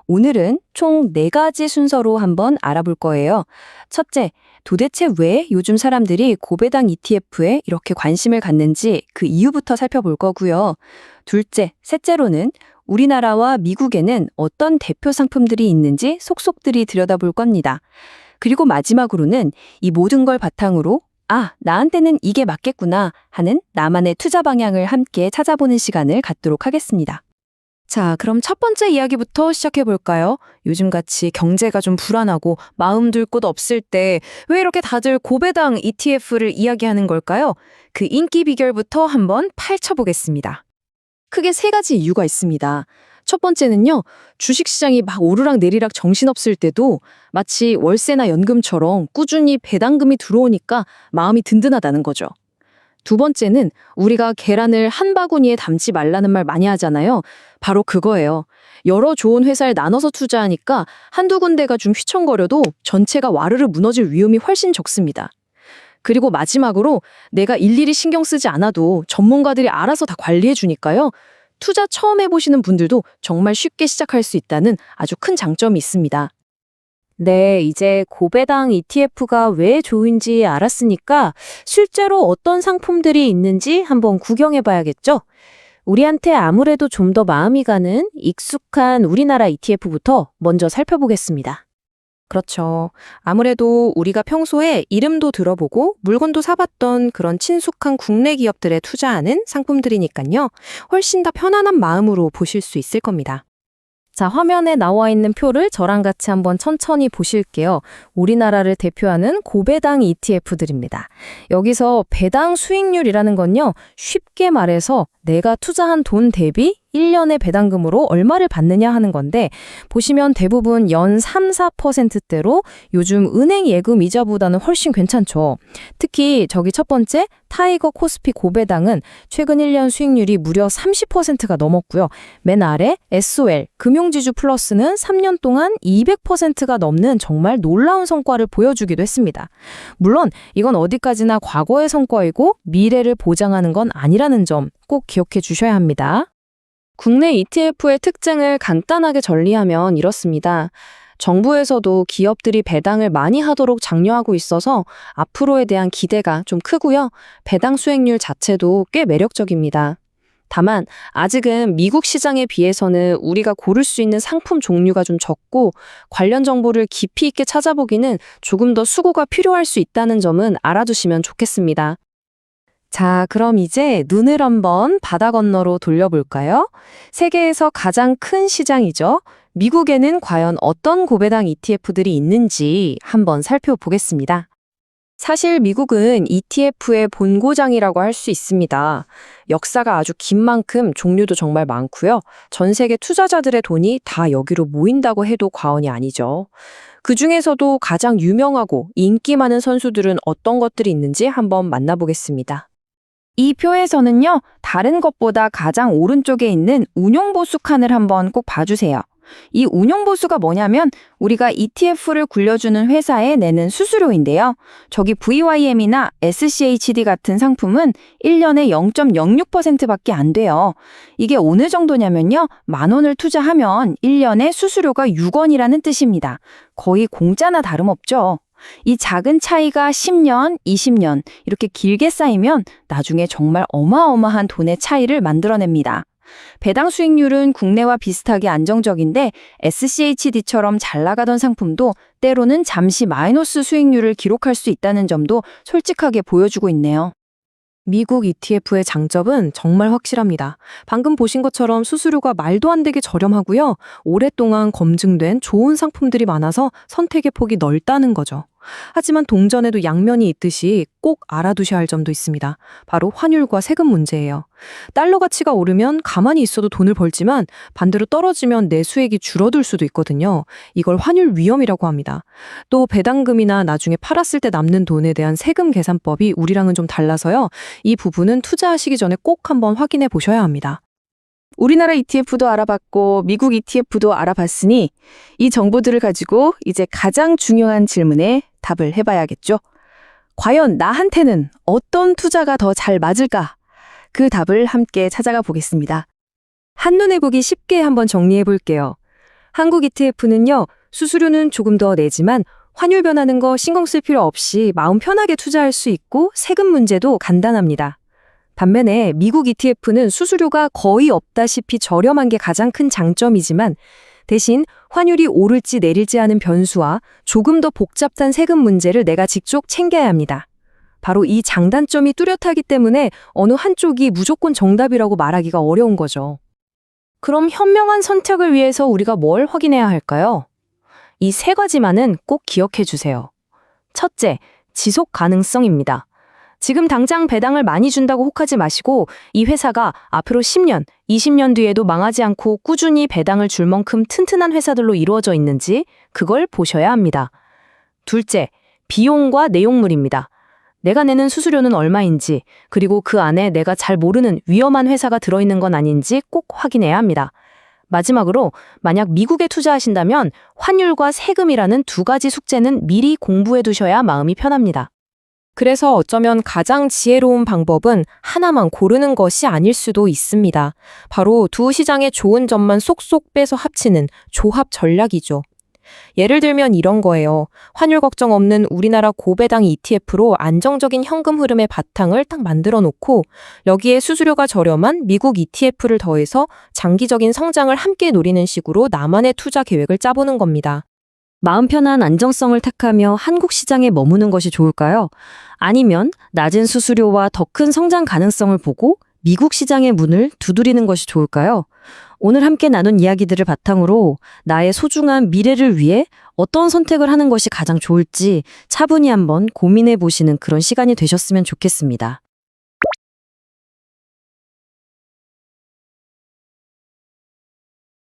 오늘은 총 4가지 순서로 한번 알아볼 거예요. 첫째, 도대체 왜 요즘 사람들이 고배당 ETF에 이렇게 관심을 갖는지 그 이유부터 살펴볼 거고요. 둘째, 셋째로는 우리나라와 미국에는 어떤 대표 상품들이 있는지 속속들이 들여다볼 겁니다. 그리고 마지막으로는 이 모든 걸 바탕으로 나한테는 이게 맞겠구나 하는 나만의 투자 방향을 함께 찾아보는 시간을 갖도록 하겠습니다. 자, 그럼 첫 번째 이야기부터 시작해 볼까요? 요즘같이 경제가 좀 불안하고 마음 둘 곳 없을 때 왜 이렇게 다들 고배당 ETF를 이야기하는 걸까요? 그 인기 비결부터 한번 파헤쳐 보겠습니다. 크게 3가지 이유가 있습니다. 첫 번째는요, 주식시장이 막 오르락 내리락 정신없을 때도 마치 월세나 연금처럼 꾸준히 배당금이 들어오니까 마음이 든든하다는 거죠. 두 번째는 우리가 계란을 한 바구니에 담지 말라는 말 많이 하잖아요. 바로 그거예요. 여러 좋은 회사에 나눠서 투자하니까 한두 군데가 좀 휘청거려도 전체가 와르르 무너질 위험이 훨씬 적습니다. 그리고 마지막으로 내가 일일이 신경 쓰지 않아도 전문가들이 알아서 다 관리해 주니까요. 투자 처음 해보시는 분들도 정말 쉽게 시작할 수 있다는 아주 큰 장점이 있습니다. 네, 이제 고배당 ETF가 왜 좋은지 알았으니까 실제로 어떤 상품들이 있는지 한번 구경해 봐야겠죠? 우리한테 아무래도 좀 더 마음이 가는 익숙한 우리나라 ETF부터 먼저 살펴보겠습니다. 그렇죠. 아무래도 우리가 평소에 이름도 들어보고 물건도 사봤던 그런 친숙한 국내 기업들에 투자하는 상품들이니까요. 훨씬 더 편안한 마음으로 보실 수 있을 겁니다. 자, 화면에 나와 있는 표를 저랑 같이 한번 천천히 보실게요. 우리나라를 대표하는 고배당 ETF들입니다. 여기서 배당 수익률이라는 건요, 쉽게 말해서 내가 투자한 돈 대비 1년의 배당금으로 얼마를 받느냐 하는 건데, 보시면 대부분 연 3~4%대로 요즘 은행 예금 이자보다는 훨씬 괜찮죠. 특히 저기 첫 번째 타이거 코스피 고배당은 최근 1년 수익률이 무려 30%가 넘었고요. 맨 아래 SOL 금융지주 플러스는 3년 동안 200%가 넘는 정말 놀라운 성과를 보여주기도 했습니다. 물론 이건 어디까지나 과거의 성과이고 미래를 보장하는 건 아니라는 점 꼭 기억해 주셔야 합니다. 국내 ETF의 특징을 간단하게 정리하면 이렇습니다. 정부에서도 기업들이 배당을 많이 하도록 장려하고 있어서 앞으로에 대한 기대가 좀 크고요. 배당 수익률 자체도 꽤 매력적입니다. 다만 아직은 미국 시장에 비해서는 우리가 고를 수 있는 상품 종류가 좀 적고 관련 정보를 깊이 있게 찾아보기는 조금 더 수고가 필요할 수 있다는 점은 알아두시면 좋겠습니다. 자, 그럼 이제 눈을 한번 바다 건너로 돌려볼까요? 세계에서 가장 큰 시장이죠. 미국에는 과연 어떤 고배당 ETF들이 있는지 한번 살펴보겠습니다. 사실 미국은 ETF의 본고장이라고 할 수 있습니다. 역사가 아주 긴 만큼 종류도 정말 많고요. 전 세계 투자자들의 돈이 다 여기로 모인다고 해도 과언이 아니죠. 그 중에서도 가장 유명하고 인기 많은 선수들은 어떤 것들이 있는지 한번 만나보겠습니다. 이 표에서는요, 다른 것보다 가장 오른쪽에 있는 운용보수 칸을 한번 꼭 봐주세요. 이 운용보수가 뭐냐면 우리가 ETF를 굴려주는 회사에 내는 수수료인데요. 저기 VYM이나 SCHD 같은 상품은 1년에 0.06%밖에 안 돼요. 이게 어느 정도냐면요, 10,000원을 투자하면 1년에 수수료가 6원이라는 뜻입니다. 거의 공짜나 다름없죠. 이 작은 차이가 10년, 20년 이렇게 길게 쌓이면 나중에 정말 어마어마한 돈의 차이를 만들어냅니다. 배당 수익률은 국내와 비슷하게 안정적인데 SCHD처럼 잘 나가던 상품도 때로는 잠시 마이너스 수익률을 기록할 수 있다는 점도 솔직하게 보여주고 있네요. 미국 ETF의 장점은 정말 확실합니다. 방금 보신 것처럼 수수료가 말도 안 되게 저렴하고요. 오랫동안 검증된 좋은 상품들이 많아서 선택의 폭이 넓다는 거죠. 하지만 동전에도 양면이 있듯이 꼭 알아두셔야 할 점도 있습니다. 바로 환율과 세금 문제예요. 달러 가치가 오르면 가만히 있어도 돈을 벌지만 반대로 떨어지면 내 수익이 줄어들 수도 있거든요. 이걸 환율 위험이라고 합니다. 또 배당금이나 나중에 팔았을 때 남는 돈에 대한 세금 계산법이 우리랑은 좀 달라서요. 이 부분은 투자하시기 전에 꼭 한번 확인해 보셔야 합니다. 우리나라 ETF도 알아봤고 미국 ETF도 알아봤으니 이 정보들을 가지고 이제 가장 중요한 질문에 답을 해봐야겠죠. 과연 나한테는 어떤 투자가 더 잘 맞을까? 그 답을 함께 찾아가 보겠습니다. 한눈에 보기 쉽게 한번 정리해 볼게요. 한국 ETF는요, 수수료는 조금 더 내지만 환율 변하는 거 신경 쓸 필요 없이 마음 편하게 투자할 수 있고 세금 문제도 간단합니다. 반면에 미국 ETF는 수수료가 거의 없다시피 저렴한 게 가장 큰 장점이지만 대신 환율이 오를지 내릴지 하는 변수와 조금 더 복잡한 세금 문제를 내가 직접 챙겨야 합니다. 바로 이 장단점이 뚜렷하기 때문에 어느 한쪽이 무조건 정답이라고 말하기가 어려운 거죠. 그럼 현명한 선택을 위해서 우리가 뭘 확인해야 할까요? 이 세 가지만은 꼭 기억해 주세요. 첫째, 지속 가능성입니다. 지금 당장 배당을 많이 준다고 혹하지 마시고 이 회사가 앞으로 10년, 20년 뒤에도 망하지 않고 꾸준히 배당을 줄 만큼 튼튼한 회사들로 이루어져 있는지 그걸 보셔야 합니다. 둘째, 비용과 내용물입니다. 내가 내는 수수료는 얼마인지, 그리고 그 안에 내가 잘 모르는 위험한 회사가 들어있는 건 아닌지 꼭 확인해야 합니다. 마지막으로 만약 미국에 투자하신다면 환율과 세금이라는 두 가지 숙제는 미리 공부해 두셔야 마음이 편합니다. 그래서 어쩌면 가장 지혜로운 방법은 하나만 고르는 것이 아닐 수도 있습니다. 바로 두 시장의 좋은 점만 쏙쏙 빼서 합치는 조합 전략이죠. 예를 들면 이런 거예요. 환율 걱정 없는 우리나라 고배당 ETF로 안정적인 현금 흐름의 바탕을 딱 만들어 놓고 여기에 수수료가 저렴한 미국 ETF를 더해서 장기적인 성장을 함께 노리는 식으로 나만의 투자 계획을 짜보는 겁니다. 마음 편한 안정성을 택하며 한국 시장에 머무는 것이 좋을까요? 아니면 낮은 수수료와 더 큰 성장 가능성을 보고 미국 시장의 문을 두드리는 것이 좋을까요? 오늘 함께 나눈 이야기들을 바탕으로 나의 소중한 미래를 위해 어떤 선택을 하는 것이 가장 좋을지 차분히 한번 고민해 보시는 그런 시간이 되셨으면 좋겠습니다.